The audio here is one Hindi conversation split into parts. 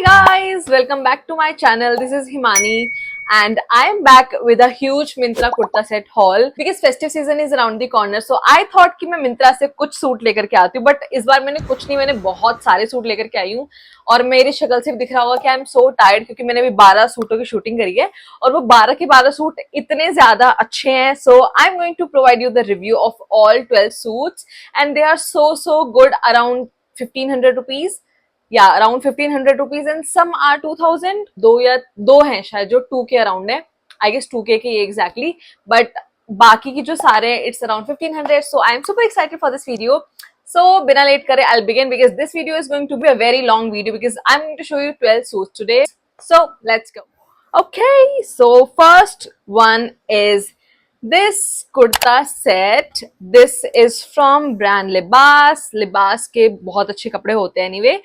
guys, welcome back to my channel. This is Himani and I am back with a huge Myntra kurta set haul because festive season is around the corner. So I thought कि मैं Myntra से कुछ सूट लेकर के आती हूँ, बट इस बार मैंने कुछ नहीं, मैंने बहुत सारे सूट लेकर के आई हूँ और मेरी शक्ल से भी दिख रहा होगा कि आई एम सो टायर्ड क्योंकि मैंने अभी 12 सूटों की शूटिंग करी है और वो 12 के 12 सूट इतने ज्यादा अच्छे हैं. So I am going to provide you the review of all 12 suits and they are so good. Around 1500 rupees. Yeah, around 1500 rupees and some are 2000. दो हैं शायद जो 2K अराउंड है, आई गेस 2K के एग्जैक्टली, बट बाकी की जो सारे it's around 1500. So I am super excited for this video. So बिना लेट करे I'll begin because this video is going to be a very long video because I'm going to show you 12 suits today. So let's go. Okay, so first one is this kurta set. This is from brand Libas. Libas के बहुत अच्छे कपड़े होते हैं anyway,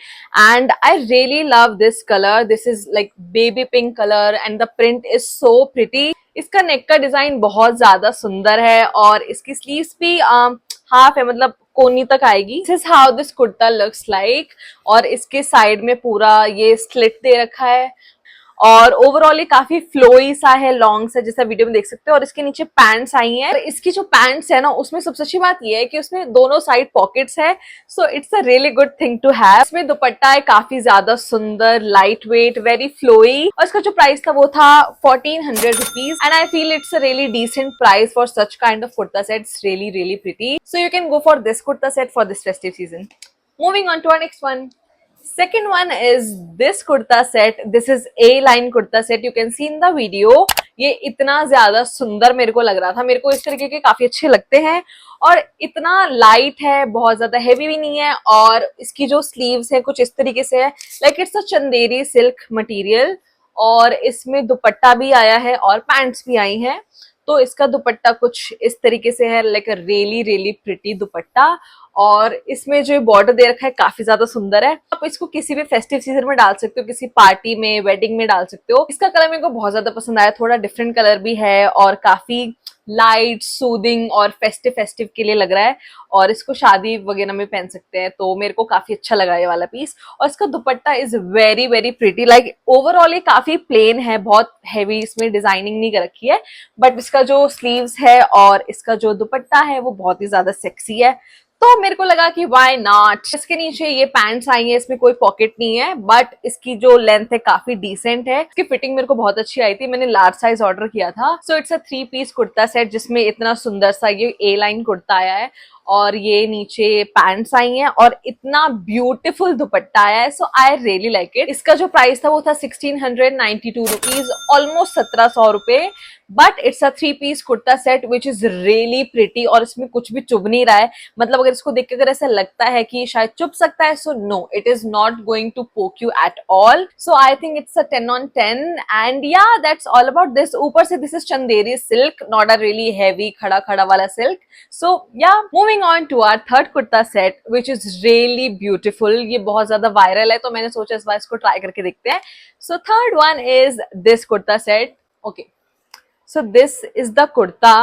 and I really love this color. This is like baby pink color and the print is so pretty. इसका नेक का डिजाइन बहुत ज्यादा सुंदर है और इसकी स्लीव्स भी हाफ है, मतलब कोनी तक आएगी. This is how this kurta looks like. और इसके साइड में पूरा ये स्लिट दे रखा है और ओवरऑल ये काफी फ्लोई सा है, लॉन्ग सा, जैसा वीडियो में देख सकते हो. और इसके नीचे पैंट्स आई हैं. इसकी जो पैंट्स है ना, उसमें सबसे अच्छी बात ये है कि उसमें दोनों साइड पॉकेट्स है. So it's a really good thing to have. इसमें दुपट्टा है काफी ज्यादा सुंदर, लाइट वेट, वेरी फ्लोई. और इसका जो प्राइस था वो था 1400 rupees and I feel it's a really decent price for such kind of kurta set. It's really pretty. So you can go for this kurta set for this festive season. Moving on to our next one. Second one is this kurta set. This is A-line kurta set. You can see in the video. ये इतना ज्यादा सुंदर मेरे को लग रहा था. मेरे को इस तरीके के काफी अच्छे लगते हैं और इतना लाइट है, बहुत ज्यादा हेवी भी नहीं है. और इसकी जो स्लीव्स है कुछ इस तरीके से है, like it's a Chanderi silk material. और इसमें दुपट्टा भी आया है और पैंट्स भी आई हैं. तो इसका दुपट्टा कुछ इस तरीके से है, लाइक रियली प्रिटी दुपट्टा. और इसमें जो बॉर्डर दे रखा है काफी ज्यादा सुंदर है. आप इसको किसी भी फेस्टिव सीजन में डाल सकते हो, किसी पार्टी में, वेडिंग में डाल सकते हो. इसका कलर मेरे को बहुत ज्यादा पसंद आया. थोड़ा डिफरेंट कलर भी है और काफी लाइट, सूदिंग और फेस्टिव के लिए लग रहा है. और इसको शादी वगैरह में पहन सकते हैं, तो मेरे को काफी अच्छा लगा ये वाला पीस. और इसका दुपट्टा is very pretty. Like overall ये काफी प्लेन है, बहुत हैवी इसमें डिजाइनिंग नहीं कर रखी है, बट इसका जो स्लीव्स है और इसका जो दुपट्टा है वो बहुत ही ज्यादा सेक्सी है. तो मेरे को लगा कि व्हाई नॉट. इसके नीचे ये पैंट्स आई है, इसमें कोई पॉकेट नहीं है, बट इसकी जो लेंथ है काफी डिसेंट है. इसकी फिटिंग मेरे को बहुत अच्छी आई थी. मैंने लार्ज साइज ऑर्डर किया था. So it's a 3 piece kurta set जिसमें इतना सुंदर सा ये A-line कुर्ता आया है और ये नीचे पैंट्स आई हैं और इतना ब्यूटीफुल दुपट्टा आया है. सो आई रियली लाइक इट. इसका जो प्राइस था वो था 1692 रुपीज, ऑलमोस्ट 1700 रुपए. But it's a 3 piece kurta set which is really pretty. और इसमें कुछ भी चुभ नहीं रहा है, मतलब अगर इसको देख के अगर ऐसा लगता है कि शायद चुभ सकता है, so no, it is not going to poke you at all. So I think it's a 10 on 10 and yeah that's all about this. ऊपर से this is Chanderi silk, not a really heavy खड़ा वाला silk. So yeah moving on to our third kurta set which is really beautiful. ये बहुत ज्यादा वायरल है तो मैंने सोचा इस बार इसको ट्राई करके देखते हैं. So third one is this kurta set. Okay, so this is the kurta.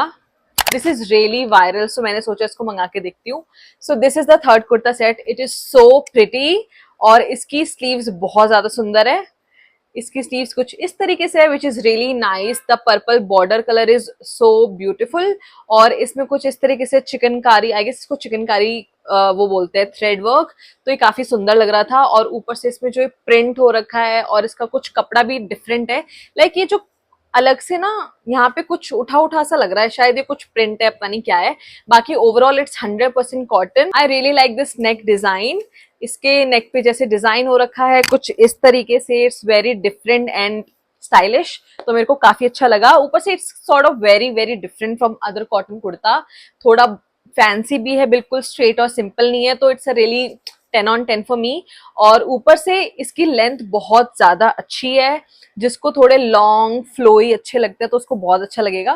This is really viral, so मैंने सोचा इसको मंगा के देखती हूँ. So this is the third kurta set. It is so pretty और इसकी sleeves बहुत ज्यादा सुंदर है. इसकी sleeves कुछ इस तरीके से है which is really nice. The purple border color is so beautiful और इसमें कुछ इस तरीके से चिकनकारी, I guess इसको चिकनकारी वो बोलते हैं, थ्रेड वर्क. तो ये काफी सुंदर लग रहा था. और ऊपर से इसमें जो प्रिंट हो रखा है और इसका कुछ कपड़ा भी डिफरेंट है, लाइक ये जो अलग से ना यहाँ पे कुछ उठा सा लग रहा है, शायद ये कुछ प्रिंट है, पता नहीं क्या है. बाकी overall it's 100% cotton. I really like this neck design. इसके नेक पे जैसे डिजाइन हो रखा है कुछ इस तरीके से, it's very different and stylish. तो मेरे को काफी अच्छा लगा. ऊपर से it's sort of very different from other cotton kurta. थोड़ा फैंसी भी है, बिल्कुल स्ट्रेट और सिंपल नहीं है. तो it's a really 10 on 10 for me. और ऊपर से इसकी लेंथ बहुत ज्यादा अच्छी है. जिसको थोड़े लॉन्ग फ्लोई अच्छे लगते हैं तो उसको बहुत अच्छा लगेगा.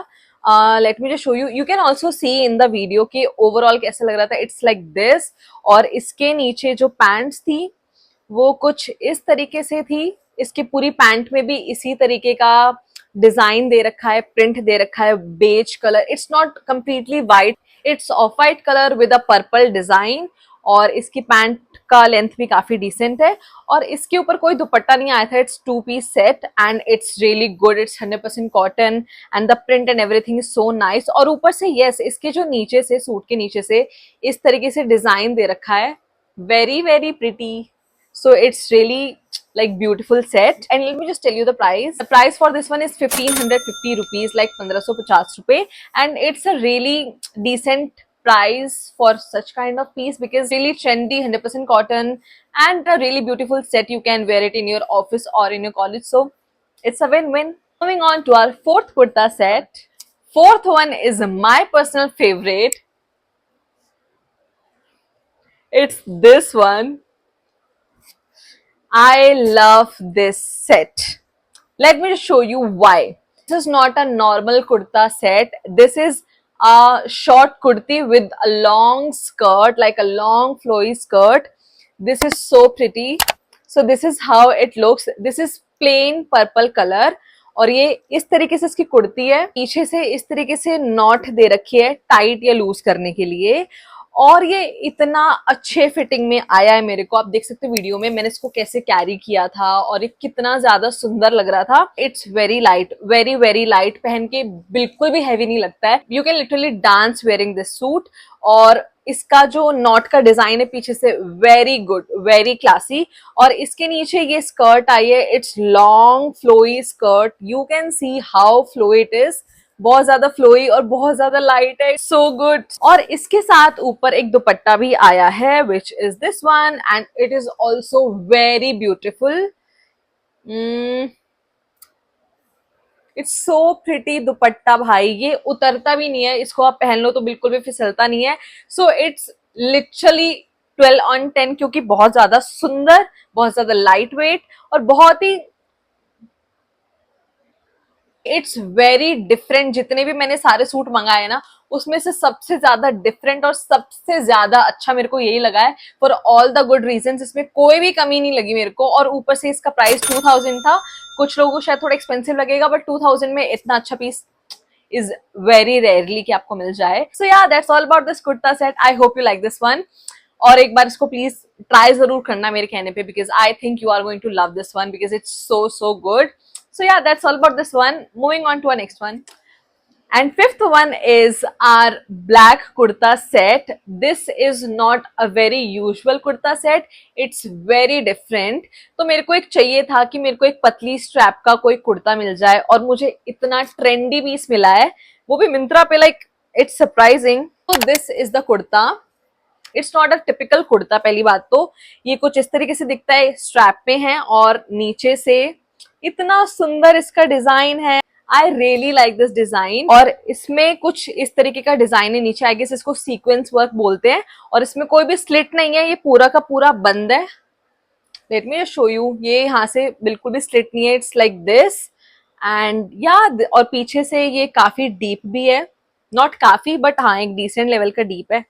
Late me just show you. You can also see in the video कि ओवरऑल कैसा लग रहा था. It's like this. और इसके नीचे जो पैंट्स थी वो कुछ इस तरीके से थी. इसकी पूरी पैंट में भी इसी तरीके का डिजाइन दे रखा है, प्रिंट दे रखा है, beige colour. It's not completely white, it's off white colour with a purple design. और इसकी पैंट का लेंथ भी काफी डिसेंट है और इसके ऊपर कोई दुपट्टा नहीं आया था. It's 2 piece set and it's really good. It's 100% cotton and the print and everything is so nice. और ऊपर से यस, इसके जो नीचे से, सूट के नीचे से इस तरीके से डिजाइन दे रखा है. Very very pretty. So it's really like beautiful set. And let me just tell you the price. The price for this one is 1550 rupees, like 1550 रुपए. And it's a really decent price for such kind of piece because really trendy, 100% cotton and a really beautiful set. You can wear it in your office or in your college. So it's a win-win. Moving on to our fourth kurta set. Fourth one is my personal favorite. It's this one. I love this set. Let me just show you why. This is not a normal kurta set. This is a short kurti with a long skirt, like a long flowy skirt. This is so pretty. So this is how it looks. This is plain purple color. और ये इस तरीके से इसकी कुर्ती है. पीछे से इस तरीके से नॉट दे रखी है टाइट या लूज करने के लिए. और ये इतना अच्छे फिटिंग में आया है मेरे को. आप देख सकते हो वीडियो में मैंने इसको कैसे कैरी किया था और ये कितना ज्यादा सुंदर लग रहा था. It's very light, very very light. पहन के बिल्कुल भी हैवी नहीं लगता है. You can literally dance wearing this suit. और इसका जो नॉट का डिजाइन है पीछे से, वेरी गुड, वेरी क्लासी. और इसके नीचे ये स्कर्ट आई है. It's long flowy skirt. You can see how flowy it is. बहुत ज्यादा फ्लोई और बहुत ज्यादा लाइट है. So good. और इसके साथ ऊपर एक दुपट्टा भी आया है which is this one and it is also very beautiful. It's so pretty dupatta भाई. ये उतरता भी नहीं है. इसको आप पहन लो तो बिल्कुल भी फिसलता नहीं है. सो इट्स लिटरली 12/10 क्योंकि बहुत ज्यादा सुंदर, बहुत ज्यादा लाइट वेट और बहुत ही इट्स वेरी डिफरेंट. जितने भी मैंने सारे सूट मंगाए ना उसमें से सबसे ज्यादा डिफरेंट और सबसे ज्यादा अच्छा मेरे को यही लगा है. For all the good reasons. इसमें कोई भी कमी नहीं लगी मेरे को. और ऊपर से इसका प्राइस 2000 था. कुछ लोगों को शायद थोड़ा एक्सपेंसिव लगेगा बट 2000 में इतना अच्छा पीस इज वेरी रेयरली कि आपको मिल जाए. सो yeah that's all about this kurta set. I hope you like this one. और एक बार इसको प्लीज ट्राई जरूर करना मेरे कहने पे because I think you are going to love this one because it's so so good. So yeah, that's all about this one. Moving on to our next one. And fifth one is our black kurta set. This is not a very usual kurta set. It's very different. तो मेरे को एक चाहिए था कि मेरे को एक पतली स्ट्रैप का कोई कुर्ता मिल जाए और मुझे इतना ट्रेंडी पीस मिला है वो भी मिंत्रा पे. Like it's surprising. So this is the kurta. It's not a typical kurta. पहली बात तो ये कुछ इस तरीके से दिखता है. स्ट्रैप पे है और नीचे से इतना सुंदर इसका डिजाइन है. आई रियली लाइक दिस डिजाइन. और इसमें कुछ इस तरीके का डिजाइन है नीचे. आई गेस इसको सीक्वेंस वर्क बोलते हैं. और इसमें कोई भी स्लिट नहीं है. ये पूरा का पूरा बंद है. Late me just show you. ये यहाँ से बिल्कुल भी स्लिट नहीं है. इट्स लाइक दिस एंड या. और पीछे से ये काफी डीप भी है. नॉट काफी बट हाँ एक डिसेंट लेवल का डीप है.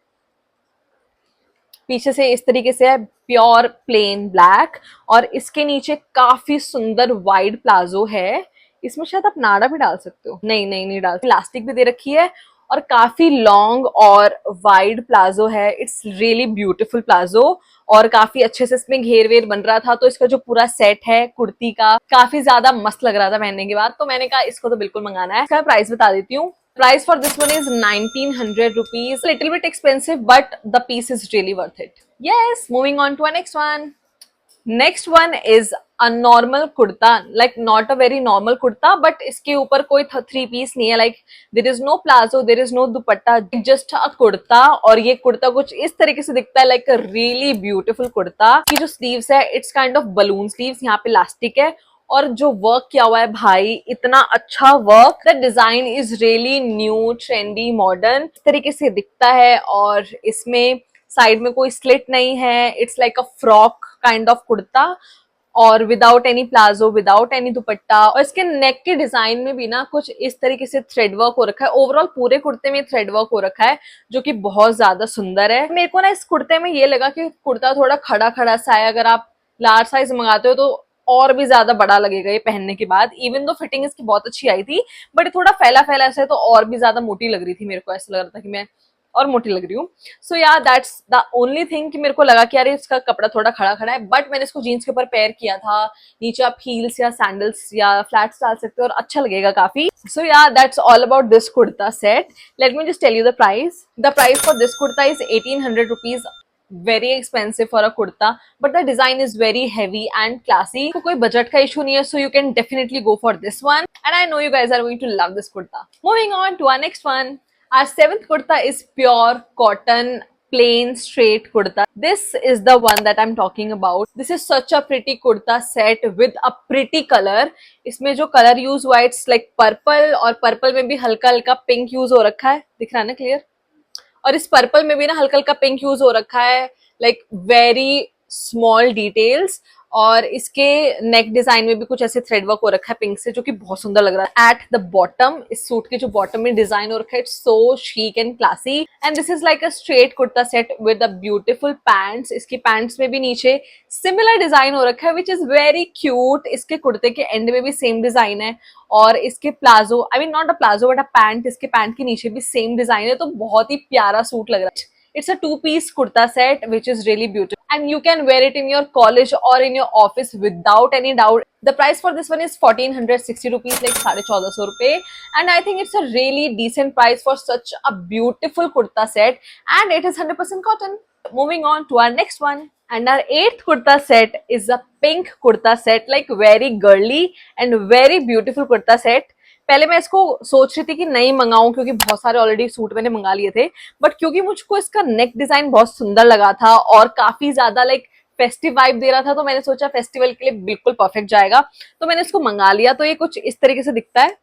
पीछे से इस तरीके से है प्योर प्लेन ब्लैक. और इसके नीचे काफी सुंदर वाइड प्लाजो है. इसमें शायद आप नाड़ा भी डाल सकते हो. नहीं नहीं नहीं डाल. इलास्टिक भी दे रखी है और काफी लॉन्ग और वाइड प्लाजो है. It's really beautiful palazzo. और काफी अच्छे से इसमें घेर वेर बन रहा था. तो इसका जो पूरा सेट है कुर्ती का काफी ज्यादा मस्त लग रहा था पहनने के बाद. तो मैंने कहा इसको तो बिल्कुल मंगाना है. इसका प्राइस बता देती हूँ. Price for this one is 1900 rupees. Little bit expensive, but the piece is really worth it. Yes, moving on to our next one. Next one is a normal kurta, like not a very normal kurta, but इसके ऊपर कोई 3 piece नहीं है. Like there is no plazo, there is no dupatta, just a kurta. और ये कुर्ता कुछ इस तरीके से दिखता है, like a really beautiful kurta. की जो sleeves है, it's kind of balloon sleeves. यहाँ पे elastic है. और जो वर्क किया हुआ है भाई इतना अच्छा work. The design is really new, trendy, modern. इस तरीके से दिखता है. और इसमें साइड में कोई स्लिट नहीं है. It's like a frock kind of kurta और without any palazzo, without any dupatta. और इसके नेक के डिजाइन में भी ना कुछ इस तरीके से थ्रेड वर्क हो रखा है. ओवरऑल पूरे कुर्ते में थ्रेड वर्क हो रखा है जो कि बहुत ज्यादा सुंदर है. मेरे को ना इस कुर्ते में ये लगा कि कुर्ता थोड़ा खड़ा खड़ा सा है. अगर आप लार्ज साइज मंगाते हो तो और भी ज्यादा बड़ा लगेगा ये पहनने के बाद. इवन दो फिटिंग इसकी बहुत अच्छी आई थी बट थोड़ा फैला फैला ऐसा है तो और भी ज्यादा मोटी लग रही थी. मेरे को ऐसा लग रहा था कि मैं और मोटी लग रही हूँ. सो yeah that's the only thing कि मेरे को लगा कि यार इसका कपड़ा थोड़ा खड़ा खड़ा है, बट मैंने इसको जीन्स के ऊपर पेयर किया था. नीचे आप हील्स या सैंडल्स या फ्लैट्स डाल सकते हो और अच्छा लगेगा काफी. So yeah that's all about this kurta set. Let me just tell you the price. The price for this kurta is 1800 rupees. Very expensive for a kurta, but the design is very heavy and classy. तो कोई बजट का इशू नहीं है, so you can definitely go for this one. And I know you guys are going to love this kurta. Moving on to our next one. Our seventh kurta is pure cotton plain straight kurta. This is the one that I'm talking about. This is such a pretty kurta set with a pretty color. इसमें जो color use हुआ है it's like purple, और purple में भी हल्का हल्का pink use हो रखा है. दिख रहा है ना क्लियर? और इस पर्पल में भी ना हल्का हल्का पिंक यूज हो रखा है, लाइक वेरी स्मॉल डिटेल्स. और इसके नेक डिजाइन में भी कुछ ऐसे थ्रेड वर्क हो रखा है पिंक से, जो कि बहुत सुंदर लग रहा है. एट द बॉटम, इस सूट के जो बॉटम में डिजाइन हो रखा है, it's so chic and classy. And this is like a straight kurta set with a beautiful pants. इसकी पैंट्स में भी नीचे सिमिलर डिजाइन हो रखा है विच इज वेरी क्यूट. इसके कुर्ते के एंड में भी सेम डिजाइन है, और इसके palazzo, I mean not a palazzo but a pant, इसके पैंट के नीचे भी सेम डिजाइन है. तो बहुत ही प्यारा सूट लग रहा है. It's a two-piece kurta set which is really beautiful, and you can wear it in your college or in your office without any doubt. The price for this one is 1460 rupees, like 1450 rupees, and I think it's a really decent price for such a beautiful kurta set, and it is 100% cotton. Moving on to our next one, and our eighth kurta set is a pink kurta set, like very girly and very beautiful kurta set. पहले मैं इसको सोच रही थी कि नहीं मंगाऊं, क्योंकि बहुत सारे ऑलरेडी सूट मैंने मंगा लिए थे, बट क्योंकि मुझको इसका नेक डिजाइन बहुत सुंदर लगा था और काफी ज्यादा लाइक फेस्टिव वाइब दे रहा था, तो मैंने सोचा फेस्टिवल के लिए बिल्कुल परफेक्ट जाएगा, तो मैंने इसको मंगा लिया. तो ये कुछ इस तरीके से दिखता है.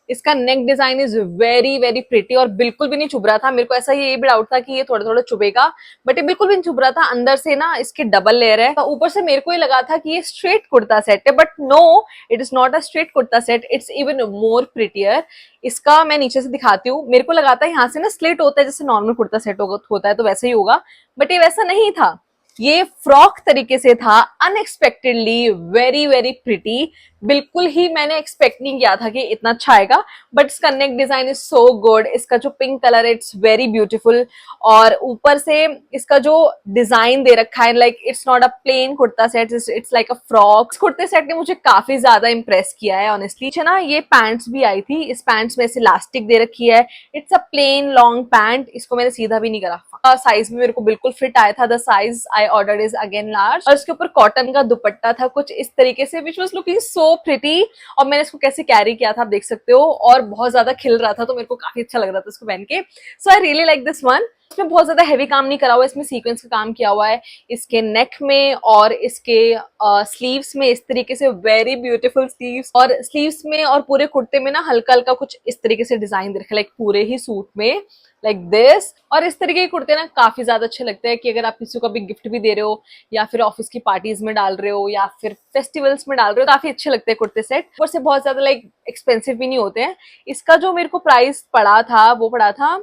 इसका neck design is very very pretty और बिल्कुल भी नहीं चुभ रहा था. मेरे को ऐसा ये भी डाउट था कि ये थोड़ा थोड़ा चुभेगा, बट ये बिल्कुल भी नहीं चुभ रहा था. अंदर से ना इसके डबल लेयर है, तो ऊपर से मेरे को ये लगा था कि ये स्ट्रेट कुर्ता सेट है, but no, it is not a straight kurta set. It's even more prettier. इसका मैं नीचे से दिखाती हूँ. मेरे को लगा था यहाँ से ना स्लिट होता है जैसे नॉर्मल कुर्ता सेट होता है, तो वैसे ही होगा, बट ये वैसा नहीं था. ये फ्रॉक तरीके से था, अनएक्सपेक्टेडली वेरी वेरी प्रिटी. बिल्कुल ही मैंने एक्सपेक्ट नहीं किया था कि इतना अच्छा आएगा, बट इसका neck design is so good. इसका जो पिंक कलर है इट्स वेरी ब्यूटीफुल, और ऊपर से इसका जो डिजाइन दे रखा है, like it's not a plain kurta set, it's like a frock. इस कुर्ते सेट ने मुझे काफी ज्यादा इंप्रेस किया है ऑनेस्टली. ना ये पैंट्स भी आई थी, इस पैंट्स में से इलास्टिक दे रखी है. It's a plain long pant. इसको मैंने सीधा भी नहीं करा, साइज में मेरे को बिल्कुल फिट आया था. The size I ordered is again large, और इसके ऊपर कॉटन का दुपट्टा था कुछ इस तरीके से, which was looking so pretty. और मैंने इसको कैसे कैरी किया था आप देख सकते हो, और बहुत ज्यादा खिल रहा था, तो मेरे को काफी अच्छा लग रहा था इसको पहन के. So I really like this one. इसमें बहुत ज्यादा हैवी काम नहीं करा हुआ है, इसमें सीक्वेंस का काम किया हुआ है इसके नेक में और इसके स्लीव्स में. इस तरीके से वेरी ब्यूटीफुल स्लीव्स, और स्लीव्स में और पूरे कुर्ते में ना हल्का हल्का कुछ इस तरीके से डिजाइन दे रखा है, लाइक पूरे ही सूट में लाइक दिस. और इस तरीके के कुर्ते ना काफी ज्यादा अच्छे लगते हैं कि अगर आप किसी को भी गिफ्ट भी दे रहे हो, या फिर ऑफिस की पार्टीज में डाल रहे हो, या फिर फेस्टिवल्स में डाल रहे हो, काफी अच्छे लगते हैं कुर्ते सेट. ऊपर से बहुत ज्यादा लाइक एक्सपेंसिव भी नहीं होते हैं. इसका जो मेरे को प्राइस पड़ा था वो पड़ा था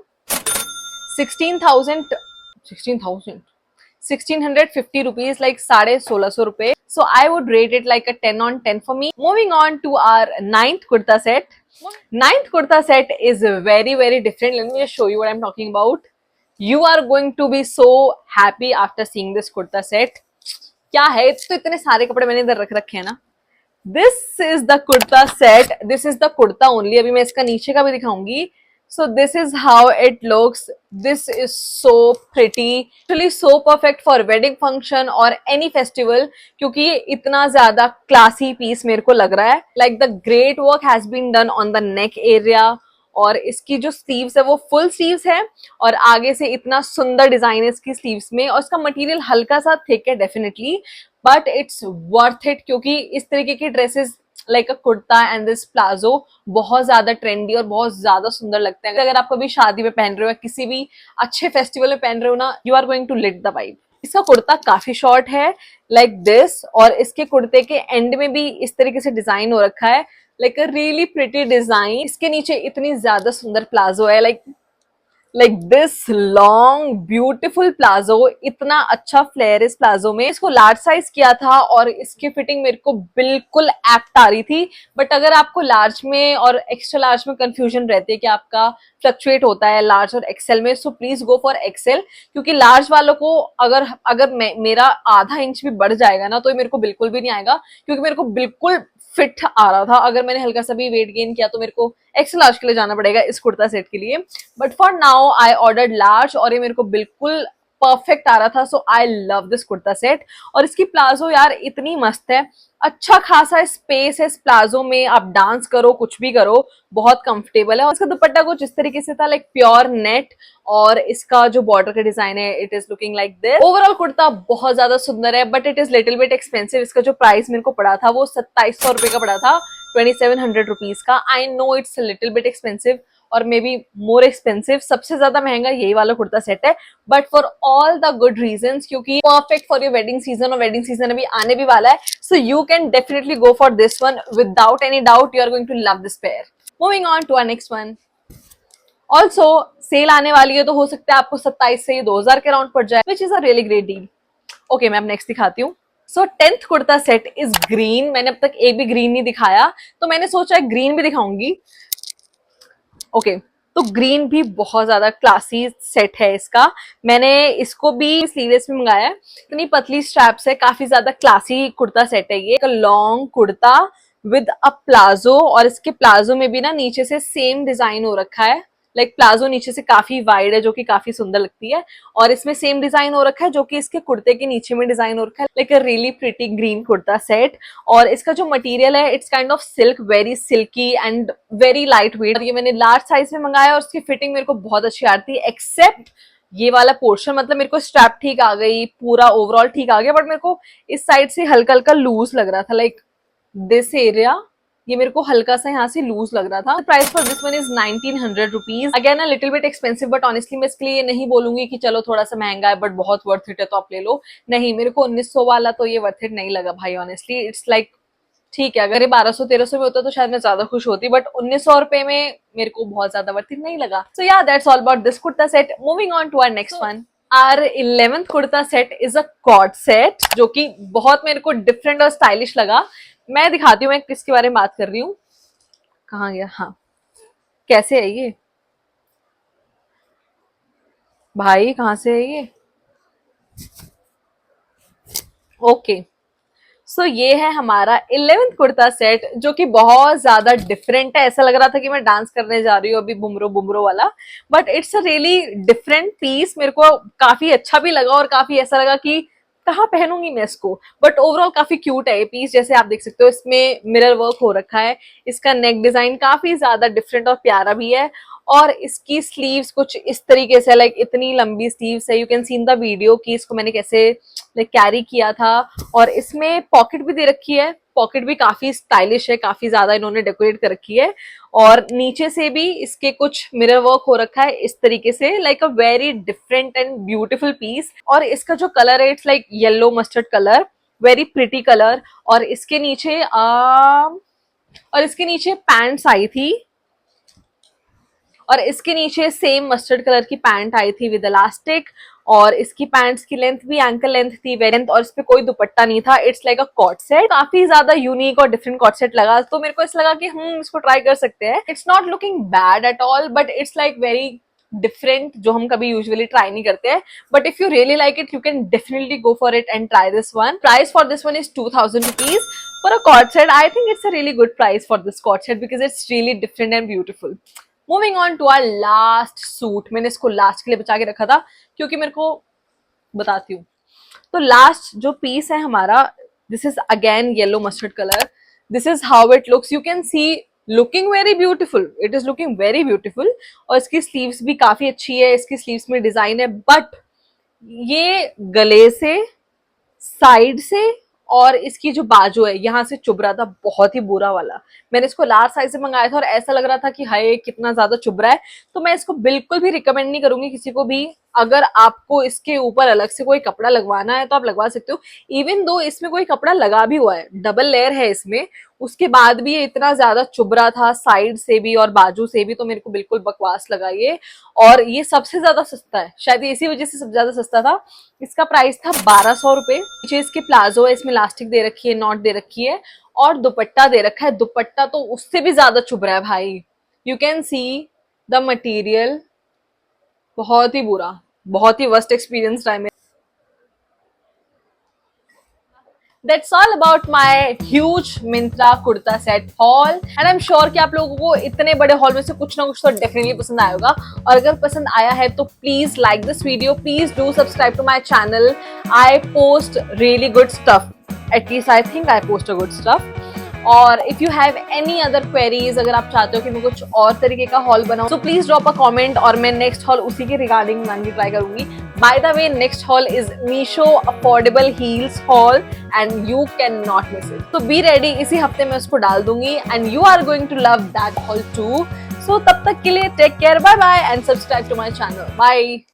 1650 rupees, like 1650 rupees. So I would rate it like a 10 on 10 for me. Moving on to our ninth kurta set. Ninth kurta set is very very different. Let me just show you what I'm talking about. You are going to be so happy after seeing this kurta set. क्या है, तो इतने सारे कपड़े मैंने इधर रख रखे हैं ना. This is the kurta set. This is the kurta only. अभी मैं इसका नीचे का भी दिखाऊंगी. So this is how it looks. This is so pretty. Actually so perfect for wedding function or any festival, क्योंकि ये इतना ज्यादा classy piece मेरे को लग रहा है. Like the great work has been done on the neck area, और इसकी जो स्लीव्स है वो फुल स्लीव्स है, और आगे से इतना सुंदर डिजाइन है इसकी स्लीव्स में. और इसका मटेरियल हल्का सा थिक है definitely, but it's worth it, क्योंकि इस तरीके की dresses like a kurta and this palazzo बहुत ज्यादा ट्रेंडी और बहुत ज्यादा सुंदर लगते हैं. अगर आप कभी शादी में पहन रहे हो या किसी भी अच्छे फेस्टिवल में पहन रहे हो ना, you are going to lit the vibe. इसका कुर्ता काफी शॉर्ट है लाइक दिस, और इसके कुर्ते के एंड में भी इस तरीके से डिजाइन हो रखा है, like a really pretty design. इसके नीचे इतनी ज्यादा सुंदर प्लाजो है, like like this long beautiful palazzo, इतना अच्छा फ्लेयर इस प्लाजो में। इसको लार्ज साइज किया था और इसकी फिटिंग मेरे को बिल्कुल एप्ट आ रही थी। बट अगर आपको लार्ज में और एक्स्ट्रा लार्ज में कंफ्यूजन रहती है कि आपका फ्लक्चुएट होता है लार्ज और एक्सेल में, so please go for XL, क्योंकि लार्ज वालों को अगर अगर मेरा आधा इंच भी बढ़ जाएगा ना, तो मेरे को बिल्कुल भी नहीं आएगा, क्योंकि मेरे को बिल्कुल फिट आ रहा था। अगर मैंने हल्का सा भी वेट गेन किया तो मेरे को एक्स्ट्रा लार्ज के लिए जाना पड़ेगा इस कुर्ता सेट के लिए। But for now I ordered large और ये मेरे को बिल्कुल परफेक्ट आ रहा था। So I love this kurta set. और इसकी प्लाजो यार इतनी मस्त है, अच्छा खासा स्पेस है इस प्लाजो में, आप डांस करो कुछ भी करो, बहुत कंफर्टेबल है। और इसका दुपट्टा कुछ इस तरीके से था, लाइक प्योर नेट, और इसका जो बॉर्डर का डिजाइन है it is looking like this. Overall kurta बहुत ज्यादा सुंदर है, but it is little bit expensive. इसका जो प्राइस मेरे को पड़ा था वो 2700 रुपए का पड़ा था, 2700 रुपीज का। I know it's little bit expensive और मे बी मोर एक्सपेंसिव, सबसे ज्यादा महंगा यही वाला कुर्ता सेट है, but for all the good reasons, क्योंकि perfect for your wedding season, और वेडिंग सीजन अभी आने भी वाला है, so you can definitely go for this one without any doubt, you are going to love this pair. Moving on to our next one. Also sale आने वाली है, तो हो सकता है आपको 27 से 2000 के अराउंड पड़ जाए, which is a really great deal. Okay, मैं अब नेक्स्ट दिखाती हूँ। सो 10th kurta set is green. मैंने अब तक एक भी ग्रीन नहीं दिखाया, तो मैंने सोचा ग्रीन भी दिखाऊंगी। ओके, तो ग्रीन भी बहुत ज्यादा क्लासी सेट है इसका। मैंने इसको भी स्लीवलेस में मंगाया है। इतनी पतली स्ट्रैप्स है, काफी ज्यादा क्लासी कुर्ता सेट है ये। एक long kurta with a palazzo, और इसके प्लाजो में भी ना नीचे से सेम डिजाइन हो रखा है। लाइक प्लाजो नीचे से काफी वाइड है, जो कि काफी सुंदर लगती है, और इसमें सेम डिजाइन हो रखा है जो कि इसके कुर्ते के नीचे में डिजाइन हो रखा है। Like a really pretty green kurta set. और इसका जो मटेरियल है it's kind of silk, very silkie and very light weight. ये मैंने लार्ज साइज में मंगाया और उसकी फिटिंग मेरे को बहुत अच्छी आती है, एक्सेप्ट ये वाला पोर्शन। मतलब मेरे को स्ट्रैप ठीक आ गई, पूरा ओवरऑल ठीक आ गया, बट मेरे को इस साइड से हल्का हल्का लूज लग रहा था, लाइक दिस एरिया, ये मेरे को हल्का सा यहाँ से लूज लग रहा था। Price for this one is 1900 rupees. Again a little bit expensive, but honestly मैं इसके लिए ये नहीं बोलूंगी कि चलो थोड़ा सा महंगा है बट बहुत वर्थ इट है तो आप ले लो। नहीं, मेरे को 1900 वाला तो ये वर्थ इट नहीं लगा भाई, ऑनेस्टली। इट्स लाइक ठीक है, अगर ये 1200-1300 में होता तो शायद मैं ज्यादा खुश होती, बट 1900 रुपए में मेरे को बहुत ज्यादा वर्थ इट नहीं लगा। So yeah that's all about this kurta set. Moving on to our next one. Our 11th kurta set is a cord set, जो कि बहुत मेरे को डिफरेंट और स्टाइलिश लगा। मैं दिखाती हूँ मैं किसके बारे में बात कर रही हूँ। कहाँ गया? हाँ, कैसे है ये भाई, कहाँ से है ये? ओके, सो ये है हमारा 11th कुर्ता सेट, जो कि बहुत ज्यादा डिफरेंट है। ऐसा लग रहा था कि मैं डांस करने जा रही हूँ अभी बुमरो बुमरो वाला, but it's a really different piece. मेरे को काफी अच्छा भी लगा और काफी ऐसा लगा कि कहाँ पहनूंगी मैं इसको, बट ओवरऑल काफी क्यूट है ये पीस। जैसे आप देख सकते हो इसमें मिरर वर्क हो रखा है, इसका नेक डिजाइन काफी ज्यादा डिफरेंट और प्यारा भी है, और इसकी स्लीव्स कुछ इस तरीके से, लाइक इतनी लंबी स्लीव्स है। You can C in the video कि इसको मैंने कैसे लाइक कैरी किया था। और इसमें पॉकेट भी दे रखी है, पॉकेट भी काफी स्टाइलिश है, काफी ज्यादा इन्होंने डेकोरेट कर रखी है। और नीचे से भी इसके कुछ मिरर वर्क हो रखा है इस तरीके से, like a very different and beautiful piece. और इसका जो कलर है it's like yellow mustard colour, very pretty colour. और इसके नीचे पैंट्स आई थी, और इसके नीचे सेम मस्टर्ड कलर की पैंट आई थी विद इलास्टिक। और इसकी पैंट्स की लेंथ भी एंकल लेंथ थी, वेरेंथ, और इस पे कोई दुपट्टा नहीं था। It's like a cot set, काफी ज्यादा यूनिक और डिफरेंट कॉट सेट लगा, तो मेरे को ऐसा लगा कि इसको ट्राई कर सकते हैं। It's not looking bad at all, but it's like very different, जो हम कभी यूजुअली ट्राई नहीं करते हैं। But if you really like it, you can definitely go for it and try this one. Price for this one is 2000 rupees for a cot set. I think it's a really good price for this cot set because it's really different and beautiful. Moving on to our last suit. मैंने इसको लास्ट के लिए बचा के रखा था क्योंकि मेरे को, बताती हूँ। तो लास्ट जो पीस है हमारा, this is again yellow mustard colour. This is how it looks, you can C, looking very beautiful, it is looking very beautiful. और इसकी स्लीव्स भी काफी अच्छी है, इसकी स्लीव्स में डिजाइन है, बट ये गले से, साइड से, और इसकी जो बाजू है यहाँ से चुभ रहा था बहुत ही बुरा वाला। मैंने इसको लार्ज साइज से मंगाया था और ऐसा लग रहा था कि हाय कितना ज्यादा चुभ रहा है। तो मैं इसको बिल्कुल भी रिकमेंड नहीं करूंगी किसी को भी अगर आपको इसके ऊपर अलग से कोई कपड़ा लगवाना है तो आप लगवा सकते हो। इवन दो इसमें कोई कपड़ा लगा भी हुआ है, डबल लेयर है इसमें, उसके बाद भी ये इतना ज्यादा चुभ रहा था साइड से भी और बाजू से भी, तो मेरे को बिल्कुल बकवास लगा ये। और ये सबसे ज्यादा सस्ता है, शायद इसी वजह से सबसे ज्यादा सस्ता था। इसका प्राइस था 1200 रुपए। नीचे इसके प्लाजो है, इसमें इलास्टिक दे रखी है, नॉट दे रखी है, और दुपट्टा दे रखा है। दुपट्टा तो उससे भी ज्यादा चुभ रहा है भाई। You can see the material, बहुत ही बुरा, बहुत ही वर्स्ट एक्सपीरियंस रहा है। That's all about my huge Myntra kurta set hall, and I am sure कि आप लोगों को इतने बड़े हॉल में से कुछ ना कुछ तो डेफिनेटली पसंद आया होगा। और अगर पसंद आया है तो please like this video, please do subscribe to my channel. I post really good stuff, at least I think I post a good stuff. और if you have any other queries, अगर आप चाहते हो कि मैं कुछ और तरीके का हॉल बनाऊं, तो प्लीज ड्रॉप अ कमेंट और मैं नेक्स्ट हॉल उसी के रिगार्डिंग बनाने की ट्राई करूंगी। By the way, next haul is Meesho affordable heels haul and you can not miss it. तो बी रेडी, इसी हफ्ते मैं उसको डाल दूंगी and you are going to love that haul too. So तब तक के लिए take care, bye bye and subscribe to my channel, bye.